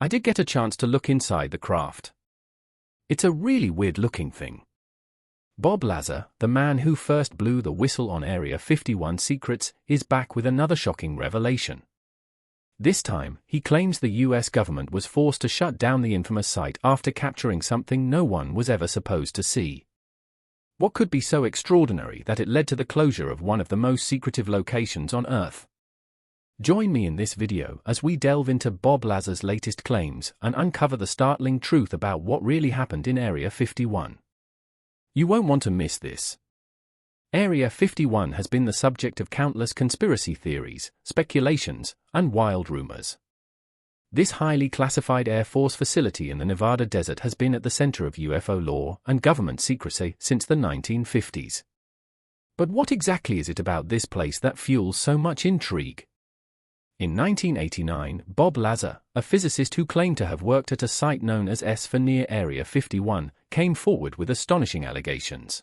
I did get a chance to look inside the craft. It's a really weird-looking thing. Bob Lazar, the man who first blew the whistle on Area 51 secrets, is back with another shocking revelation. This time, he claims the US government was forced to shut down the infamous site after capturing something no one was ever supposed to see. What could be so extraordinary that it led to the closure of one of the most secretive locations on Earth? Join me in this video as we delve into Bob Lazar's latest claims and uncover the startling truth about what really happened in Area 51. You won't want to miss this. Area 51 has been the subject of countless conspiracy theories, speculations, and wild rumors. This highly classified Air Force facility in the Nevada desert has been at the center of UFO lore and government secrecy since the 1950s. But what exactly is it about this place that fuels so much intrigue? In 1989, Bob Lazar, a physicist who claimed to have worked at a site known as S for near Area 51, came forward with astonishing allegations.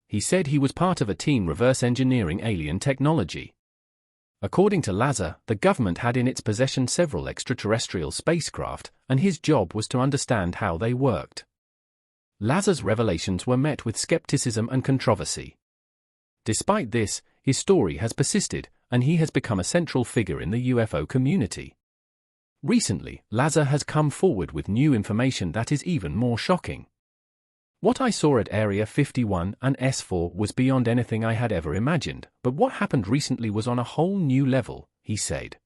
He said he was part of a team reverse engineering alien technology. According to Lazar, the government had in its possession several extraterrestrial spacecraft, and his job was to understand how they worked. Lazar's revelations were met with skepticism and controversy. Despite this, his story has persisted, and he has become a central figure in the UFO community. Recently, Lazar has come forward with new information that is even more shocking. What I saw at Area 51 and S4 was beyond anything I had ever imagined, but what happened recently was on a whole new level, he said.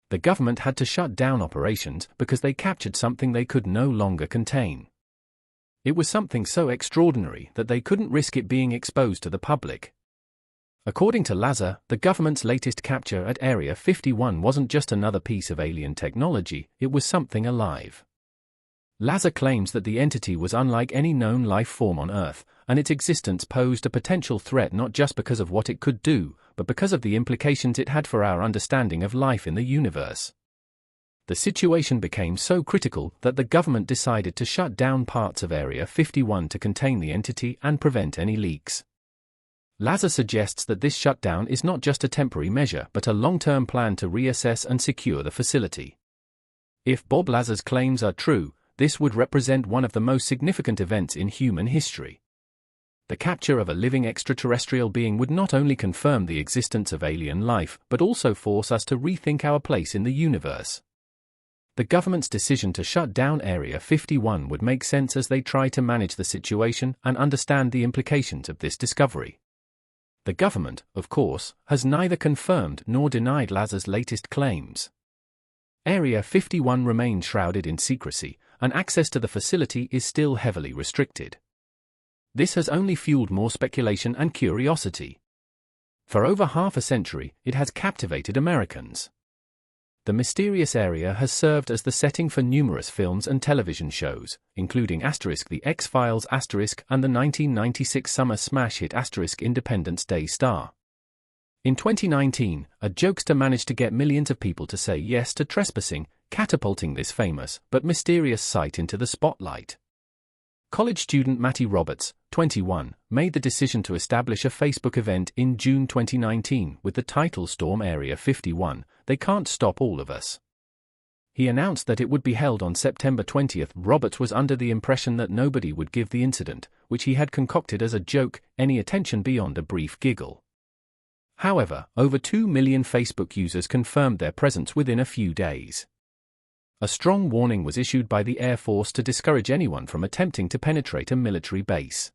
The government had to shut down operations because they captured something they could no longer contain. It was something so extraordinary that they couldn't risk it being exposed to the public. According to Lazar, the government's latest capture at Area 51 wasn't just another piece of alien technology, it was something alive. Lazar claims that the entity was unlike any known life form on Earth, and its existence posed a potential threat not just because of what it could do, but because of the implications it had for our understanding of life in the universe. The situation became so critical that the government decided to shut down parts of Area 51 to contain the entity and prevent any leaks. Lazar suggests that this shutdown is not just a temporary measure but a long-term plan to reassess and secure the facility. If Bob Lazar's claims are true, this would represent one of the most significant events in human history. The capture of a living extraterrestrial being would not only confirm the existence of alien life but also force us to rethink our place in the universe. The government's decision to shut down Area 51 would make sense as they try to manage the situation and understand the implications of this discovery. The government, of course, has neither confirmed nor denied Lazar's latest claims. Area 51 remains shrouded in secrecy, and access to the facility is still heavily restricted. This has only fueled more speculation and curiosity. For over half a century, it has captivated Americans. The mysterious area has served as the setting for numerous films and television shows, including *The X-Files*, and the 1996 summer smash hit *Independence Day Star. In 2019, a jokester managed to get millions of people to say yes to trespassing, catapulting this famous but mysterious site into the spotlight. College student Matty Roberts, 21, made the decision to establish a Facebook event in June 2019 with the title Storm Area 51, They Can't Stop All of Us. He announced that it would be held on September 20th. Roberts was under the impression that nobody would give the incident, which he had concocted as a joke, any attention beyond a brief giggle. However, over 2 million Facebook users confirmed their presence within a few days. A strong warning was issued by the Air Force to discourage anyone from attempting to penetrate a military base.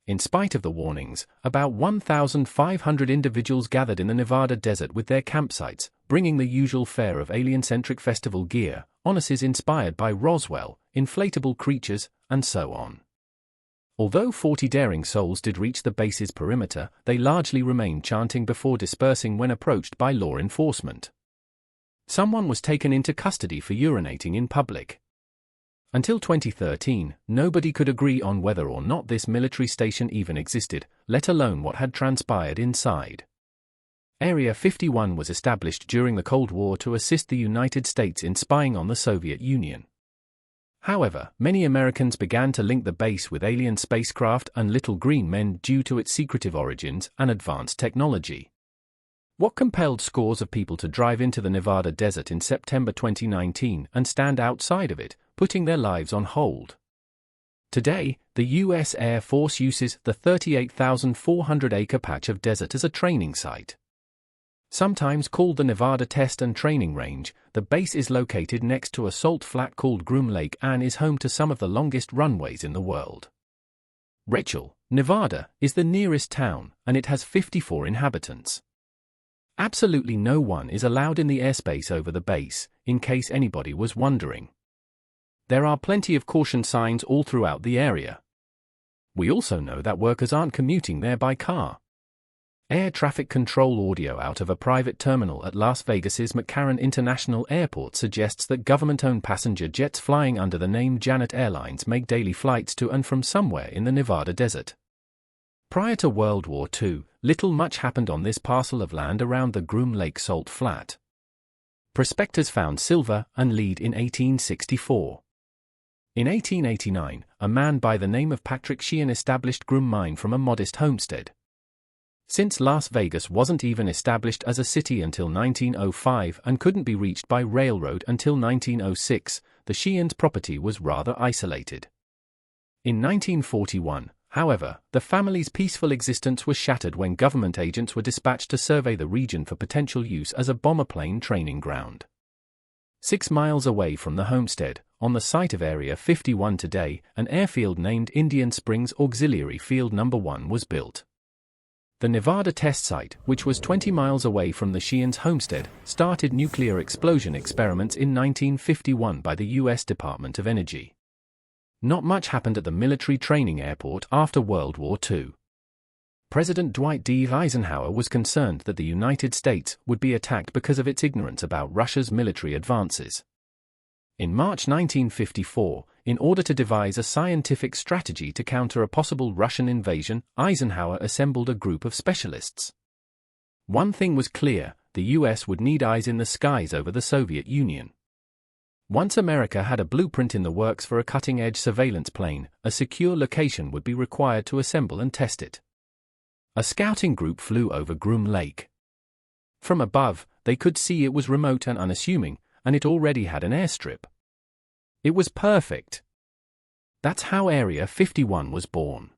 In spite of the warnings, about 1,500 individuals gathered in the Nevada desert with their campsites, bringing the usual fare of alien-centric festival gear, harnesses inspired by Roswell, inflatable creatures, and so on. Although 40 daring souls did reach the base's perimeter, they largely remained chanting before dispersing when approached by law enforcement. Someone was taken into custody for urinating in public. Until 2013, nobody could agree on whether or not this military station even existed, let alone what had transpired inside. Area 51 was established during the Cold War to assist the United States in spying on the Soviet Union. However, many Americans began to link the base with alien spacecraft and little green men due to its secretive origins and advanced technology. What compelled scores of people to drive into the Nevada desert in September 2019 and stand outside of it, putting their lives on hold? Today, the U.S. Air Force uses the 38,400-acre patch of desert as a training site. Sometimes called the Nevada Test and Training Range, the base is located next to a salt flat called Groom Lake and is home to some of the longest runways in the world. Rachel, Nevada, is the nearest town, and it has 54 inhabitants. Absolutely no one is allowed in the airspace over the base, in case anybody was wondering. There are plenty of caution signs all throughout the area. We also know that workers aren't commuting there by car. Air traffic control audio out of a private terminal at Las Vegas's McCarran International Airport suggests that government-owned passenger jets flying under the name Janet Airlines make daily flights to and from somewhere in the Nevada desert. Prior to World War II, little much happened on this parcel of land around the Groom Lake Salt Flat. Prospectors found silver and lead in 1864. In 1889, a man by the name of Patrick Sheehan established Groom Mine from a modest homestead. Since Las Vegas wasn't even established as a city until 1905 and couldn't be reached by railroad until 1906, the Sheehan's property was rather isolated. In 1941, however, the family's peaceful existence was shattered when government agents were dispatched to survey the region for potential use as a bomber plane training ground. 6 miles away from the homestead, on the site of Area 51 today, an airfield named Indian Springs Auxiliary Field No. 1 was built. The Nevada test site, which was 20 miles away from the Sheehan's homestead, started nuclear explosion experiments in 1951 by the U.S. Department of Energy. Not much happened at the military training airport after World War II. President Dwight D. Eisenhower was concerned that the United States would be attacked because of its ignorance about Russia's military advances. In March 1954, in order to devise a scientific strategy to counter a possible Russian invasion, Eisenhower assembled a group of specialists. One thing was clear: the U.S. would need eyes in the skies over the Soviet Union. Once America had a blueprint in the works for a cutting-edge surveillance plane, a secure location would be required to assemble and test it. A scouting group flew over Groom Lake. From above, they could see it was remote and unassuming, and it already had an airstrip. It was perfect. That's how Area 51 was born.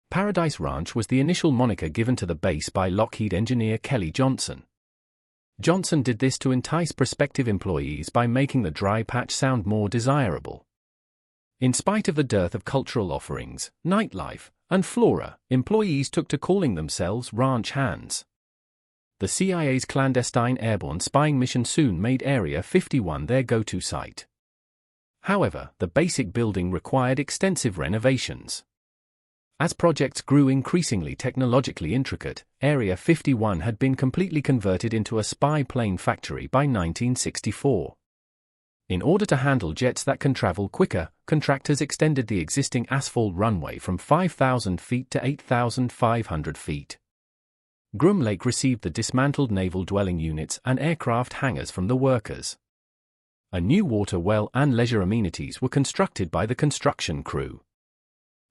Paradise Ranch was the initial moniker given to the base by Lockheed engineer Kelly Johnson. Johnson did this to entice prospective employees by making the dry patch sound more desirable. In spite of the dearth of cultural offerings, nightlife, and flora, employees took to calling themselves ranch hands. The CIA's clandestine airborne spying mission soon made Area 51 their go-to site. However, the basic building required extensive renovations. As projects grew increasingly technologically intricate, Area 51 had been completely converted into a spy plane factory by 1964. In order to handle jets that can travel quicker, contractors extended the existing asphalt runway from 5,000 feet to 8,500 feet. Groom Lake received the dismantled naval dwelling units and aircraft hangars from the workers. A new water well and leisure amenities were constructed by the construction crew.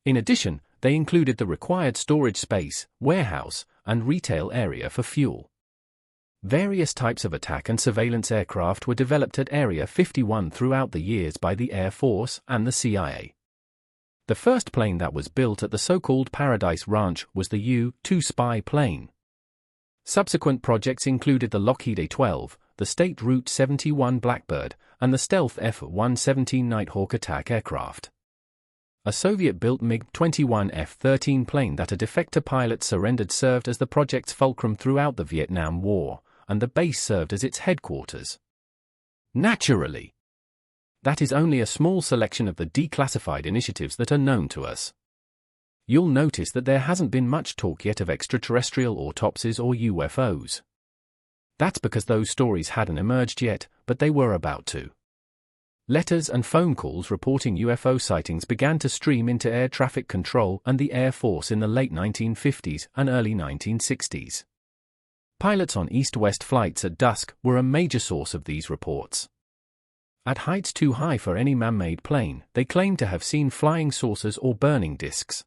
In addition, they included the required storage space, warehouse, and retail area for fuel. Various types of attack and surveillance aircraft were developed at Area 51 throughout the years by the Air Force and the CIA. The first plane that was built at the so-called Paradise Ranch was the U-2 spy plane. Subsequent projects included the Lockheed A-12, the State Route 71 Blackbird, and the stealth F-117 Nighthawk attack aircraft. A Soviet-built MiG-21 F-13 plane that a defector pilot surrendered served as the project's fulcrum throughout the Vietnam War, and the base served as its headquarters. Naturally, that is only a small selection of the declassified initiatives that are known to us. You'll notice that there hasn't been much talk yet of extraterrestrial autopsies or UFOs. That's because those stories hadn't emerged yet, but they were about to. Letters and phone calls reporting UFO sightings began to stream into air traffic control and the Air Force in the late 1950s and early 1960s. Pilots on east-west flights at dusk were a major source of these reports. At heights too high for any man-made plane, they claimed to have seen flying saucers or burning discs.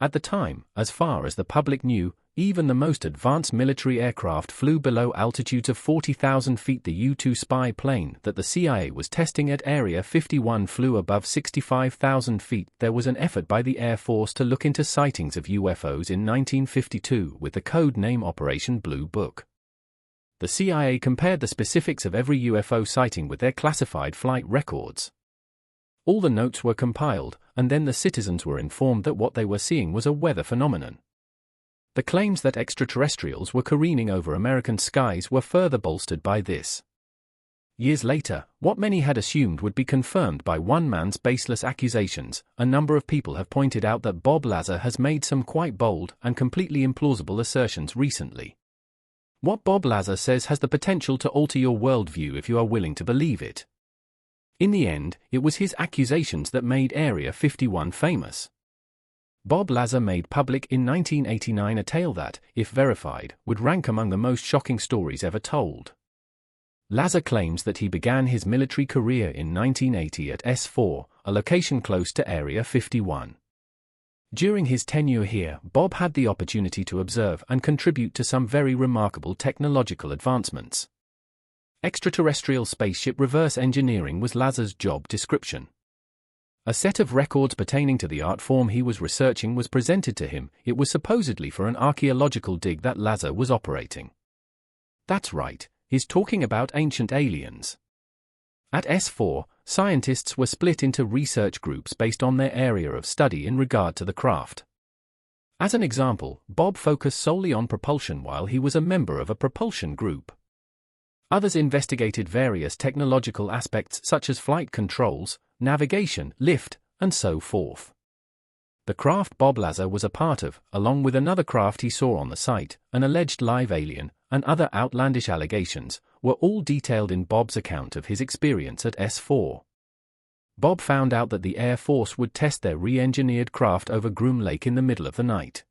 At the time, as far as the public knew, even the most advanced military aircraft flew below altitudes of 40,000 feet. The U-2 spy plane that the CIA was testing at Area 51 flew above 65,000 feet. There was an effort by the Air Force to look into sightings of UFOs in 1952 with the code name Operation Blue Book. The CIA compared the specifics of every UFO sighting with their classified flight records. All the notes were compiled, and then the citizens were informed that what they were seeing was a weather phenomenon. The claims that extraterrestrials were careening over American skies were further bolstered by this. Years later, what many had assumed would be confirmed by one man's baseless accusations. A number of people have pointed out that Bob Lazar has made some quite bold and completely implausible assertions recently. What Bob Lazar says has the potential to alter your worldview if you are willing to believe it. In the end, it was his accusations that made Area 51 famous. Bob Lazar made public in 1989 a tale that, if verified, would rank among the most shocking stories ever told. Lazar claims that he began his military career in 1980 at S4, a location close to Area 51. During his tenure here, Bob had the opportunity to observe and contribute to some very remarkable technological advancements. Extraterrestrial spaceship reverse engineering was Lazar's job description. A set of records pertaining to the art form he was researching was presented to him. It was supposedly for an archaeological dig that Lazar was operating. That's right, he's talking about ancient aliens. At S4, scientists were split into research groups based on their area of study in regard to the craft. As an example, Bob focused solely on propulsion while he was a member of a propulsion group. Others investigated various technological aspects such as flight controls, navigation, lift, and so forth. The craft Bob Lazar was a part of, along with another craft he saw on the site, an alleged live alien, and other outlandish allegations, were all detailed in Bob's account of his experience at S4. Bob found out that the Air Force would test their re-engineered craft over Groom Lake in the middle of the night.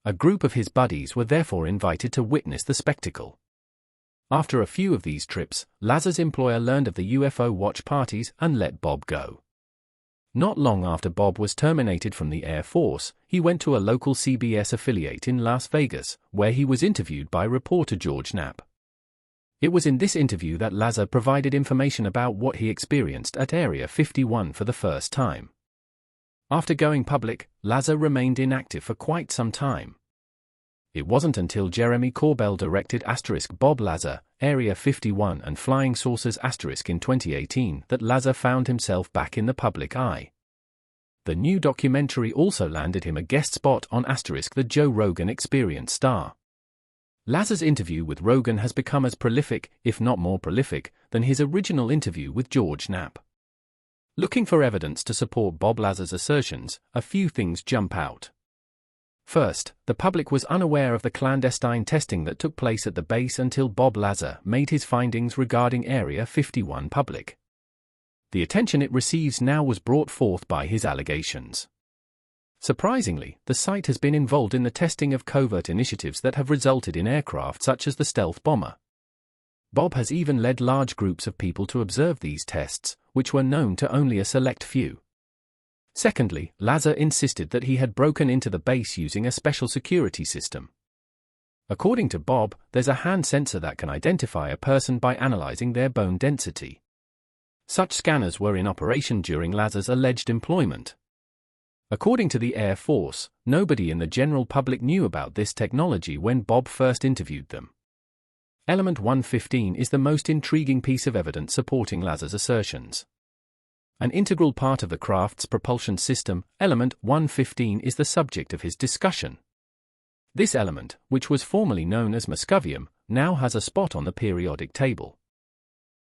A group of his buddies were therefore invited to witness the spectacle. After a few of these trips, Lazar's employer learned of the UFO watch parties and let Bob go. Not long after Bob was terminated from the Air Force, he went to a local CBS affiliate in Las Vegas, where he was interviewed by reporter George Knapp. It was in this interview that Lazar provided information about what he experienced at Area 51 for the first time. After going public, Lazar remained inactive for quite some time. It wasn't until Jeremy Corbell directed Bob Lazar, Area 51 and Flying Saucers in 2018 that Lazar found himself back in the public eye. The new documentary also landed him a guest spot on the Joe Rogan Experience star. Lazar's interview with Rogan has become as prolific, if not more prolific, than his original interview with George Knapp. Looking for evidence to support Bob Lazar's assertions, a few things jump out. First, the public was unaware of the clandestine testing that took place at the base until Bob Lazar made his findings regarding Area 51 public. The attention it receives now was brought forth by his allegations. Surprisingly, the site has been involved in the testing of covert initiatives that have resulted in aircraft such as the stealth bomber. Bob has even led large groups of people to observe these tests, which were known to only a select few. Secondly, Lazar insisted that he had broken into the base using a special security system. According to Bob, there's a hand sensor that can identify a person by analyzing their bone density. Such scanners were in operation during Lazar's alleged employment. According to the Air Force, nobody in the general public knew about this technology when Bob first interviewed them. Element 115 is the most intriguing piece of evidence supporting Lazar's assertions. An integral part of the craft's propulsion system, Element 115 is the subject of his discussion. This element, which was formerly known as Muscovium, now has a spot on the periodic table.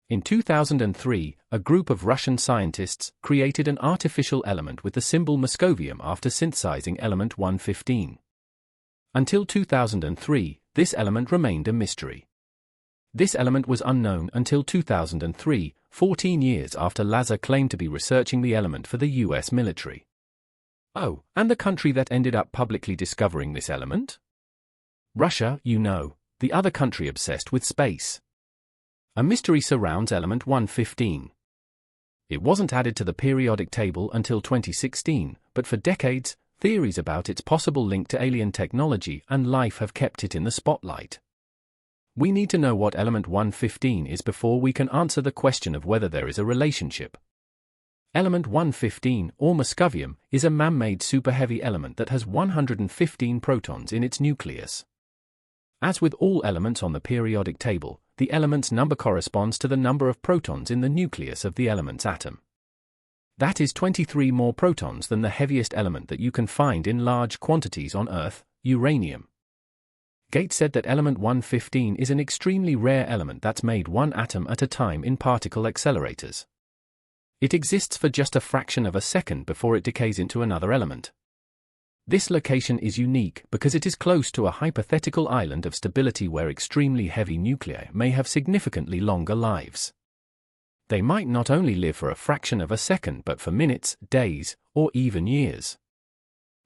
In 2003, a group of Russian scientists created an artificial element with the symbol Muscovium after synthesizing Element 115. Until 2003, this element remained a mystery. This element was unknown until 2003, 14 years after Lazar claimed to be researching the element for the US military. Oh, and the country that ended up publicly discovering this element? Russia, the other country obsessed with space. A mystery surrounds Element 115. It wasn't added to the periodic table until 2016, but for decades, theories about its possible link to alien technology and life have kept it in the spotlight. We need to know what element 115 is before we can answer the question of whether there is a relationship. Element 115, or muscovium, is a man-made superheavy element that has 115 protons in its nucleus. As with all elements on the periodic table, the element's number corresponds to the number of protons in the nucleus of the element's atom. That is 23 more protons than the heaviest element that you can find in large quantities on Earth, uranium. Gates said that element 115 is an extremely rare element that's made one atom at a time in particle accelerators. It exists for just a fraction of a second before it decays into another element. This location is unique because it is close to a hypothetical island of stability where extremely heavy nuclei may have significantly longer lives. They might not only live for a fraction of a second but for minutes, days, or even years.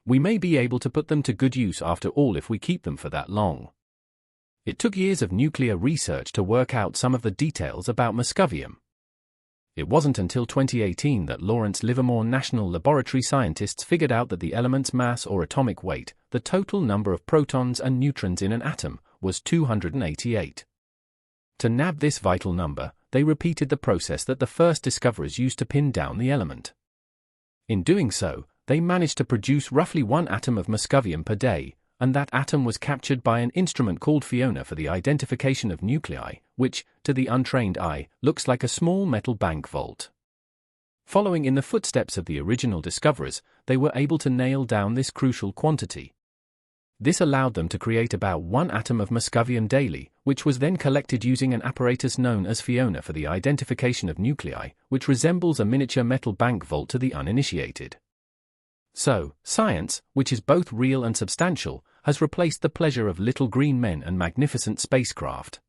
We may be able to put them to good use after all if we keep them for that long. It took years of nuclear research to work out some of the details about muscovium. It wasn't until 2018 that Lawrence Livermore National Laboratory scientists figured out that the element's mass or atomic weight, the total number of protons and neutrons in an atom, was 288. To nab this vital number, they repeated the process that the first discoverers used to pin down the element. In doing so, they managed to produce roughly 1 atom of muscovium per day, and that atom was captured by an instrument called Fiona for the identification of nuclei, which, to the untrained eye, looks like a small metal bank vault. Following in the footsteps of the original discoverers, they were able to nail down this crucial quantity. This allowed them to create about 1 atom of muscovium daily, which was then collected using an apparatus known as Fiona for the identification of nuclei, which resembles a miniature metal bank vault to the uninitiated. So, science, which is both real and substantial, has replaced the pleasure of little green men and magnificent spacecraft.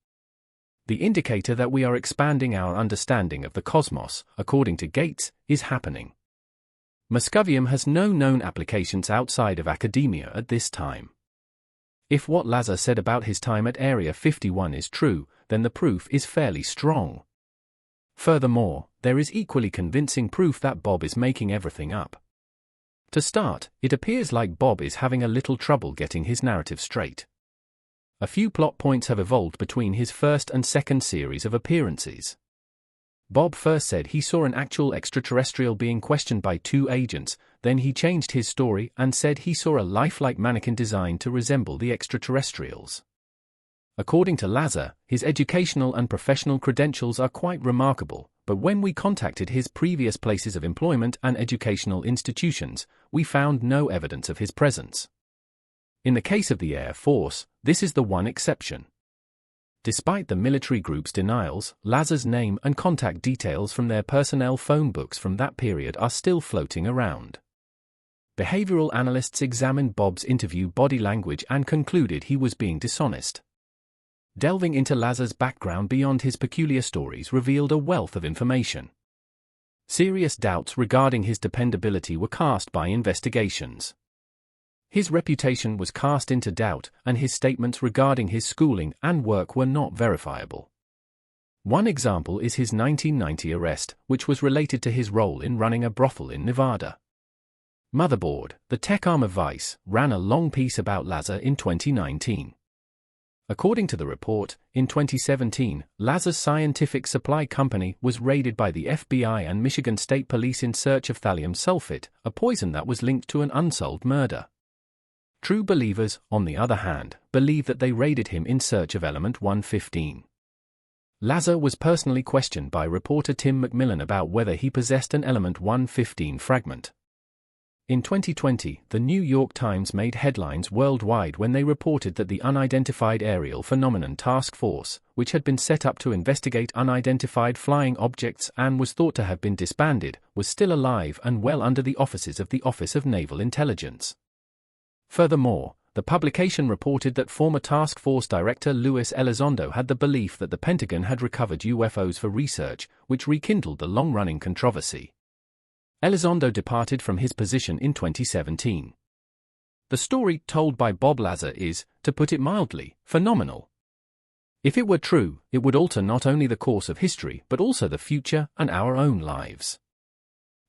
The indicator that we are expanding our understanding of the cosmos, according to Gates, is happening. Muscovium has no known applications outside of academia at this time. If what Lazar said about his time at Area 51 is true, then the proof is fairly strong. Furthermore, there is equally convincing proof that Bob is making everything up. To start, it appears like Bob is having a little trouble getting his narrative straight. A few plot points have evolved between his first and second series of appearances. Bob first said he saw an actual extraterrestrial being questioned by 2 agents, then he changed his story and said he saw a lifelike mannequin designed to resemble the extraterrestrials. According to Lazar, his educational and professional credentials are quite remarkable, but when we contacted his previous places of employment and educational institutions, we found no evidence of his presence. In the case of the Air Force, this is the one exception. Despite the military group's denials, Lazar's name and contact details from their personnel phone books from that period are still floating around. Behavioral analysts examined Bob's interview body language and concluded he was being dishonest. Delving into Lazar's background beyond his peculiar stories revealed a wealth of information. Serious doubts regarding his dependability were cast by investigations. His reputation was cast into doubt, and his statements regarding his schooling and work were not verifiable. One example is his 1990 arrest, which was related to his role in running a brothel in Nevada. Motherboard, the tech arm of Vice, ran a long piece about Lazar in 2019. According to the report, in 2017, Lazar's scientific supply company was raided by the FBI and Michigan State Police in search of thallium sulfate, a poison that was linked to an unsolved murder. True believers, on the other hand, believe that they raided him in search of element 115. Lazar was personally questioned by reporter Tim McMillan about whether he possessed an element 115 fragment. In 2020, the New York Times made headlines worldwide when they reported that the Unidentified Aerial Phenomenon Task Force, which had been set up to investigate unidentified flying objects and was thought to have been disbanded, was still alive and well under the offices of the Office of Naval Intelligence. Furthermore, the publication reported that former task force director Luis Elizondo had the belief that the Pentagon had recovered UFOs for research, which rekindled the long-running controversy. Elizondo departed from his position in 2017. The story told by Bob Lazar is, to put it mildly, phenomenal. If it were true, it would alter not only the course of history but also the future and our own lives.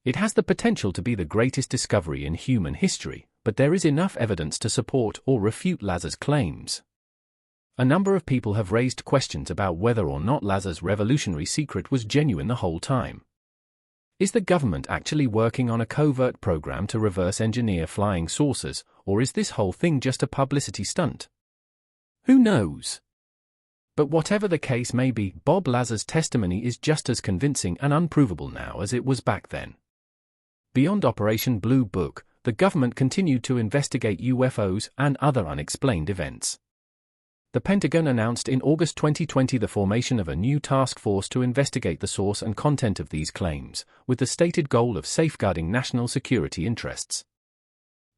It has the potential to be the greatest discovery in human history, but there is enough evidence to support or refute Lazar's claims. A number of people have raised questions about whether or not Lazar's revolutionary secret was genuine the whole time. Is the government actually working on a covert program to reverse engineer flying saucers, or is this whole thing just a publicity stunt? Who knows? But whatever the case may be, Bob Lazar's testimony is just as convincing and unprovable now as it was back then. Beyond Operation Blue Book, the government continued to investigate UFOs and other unexplained events. The Pentagon announced in August 2020 the formation of a new task force to investigate the source and content of these claims, with the stated goal of safeguarding national security interests.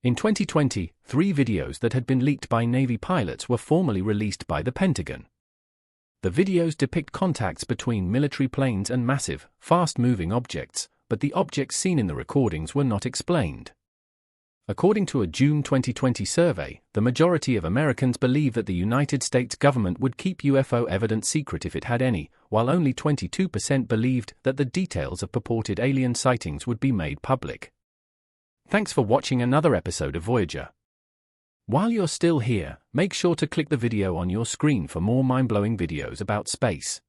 In 2020, 3 videos that had been leaked by Navy pilots were formally released by the Pentagon. The videos depict contacts between military planes and massive, fast-moving objects, but the objects seen in the recordings were not explained. According to a June 2020 survey, the majority of Americans believe that the United States government would keep UFO evidence secret if it had any, while only 22% believed that the details of purported alien sightings would be made public. Thanks for watching another episode of Voyager. While you're still here, make sure to click the video on your screen for more mind-blowing videos about space.